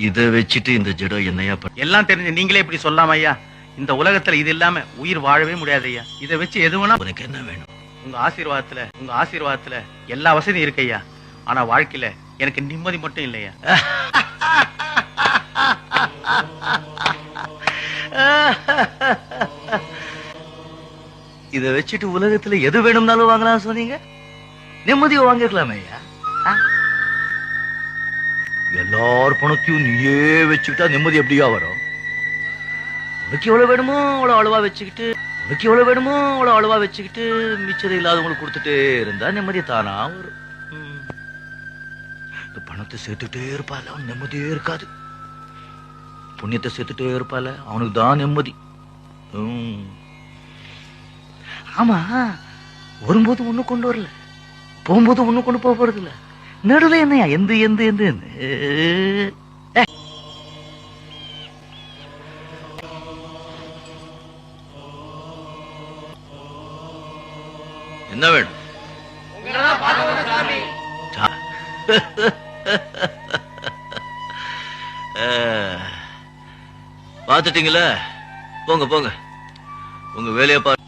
இதை வச்சுட்டு இந்த ஜடம் என்னையா எல்லாம் தெரிஞ்சு நீங்களே இப்படி சொல்லாம ஐயா. இந்த உலகத்துல இது இல்லாம உயிர் வாழவே முடியாது ஐயா. இதை வச்சு எதுவும்னா உனக்கு என்ன வேணும்? உங்க ஆசீர்வாதத்துல எல்லா வசதியும் இருக்கு ஐயா. ஆனா வாழ்க்கையில எனக்கு நிம்மதி மட்டும் இல்லையா. இதை வச்சுட்டு உலகத்துல எது வேணும்னாலும் வாங்கலாம் சொன்னீங்க. நிம்மதியை வாங்கிக்கலாமே ஐயா. எல்லார் பணத்தையும் நீயே வச்சுக்கிட்டா நிம்மதி எப்படியா வரும்? உனக்கு எவ்வளவு வேணுமோ அவ்வளவு அளவா வச்சுக்கிட்டு மிச்சதை இல்லாதவங்களுக்கு கொடுத்துட்டே இருந்தா நிம்மதி தானா வரும். இந்த பணத்தை சேர்த்துட்டே இருப்பால அவன் நிம்மதியே இருக்காது. புண்ணியத்தை சேர்த்துட்டே இருப்பால அவனுக்கு தான் நிம்மதி. ஆமா, வரும்போது ஒண்ணு கொண்டு வரல, போகும்போது ஒண்ணு கொண்டு போக போறது இல்ல. நடுவில் என்னையா எந்த எந்த எந்த என்ன வேணும்? பாத்துட்டீங்களா? போங்க போங்க, உங்க வேலையை பாரு.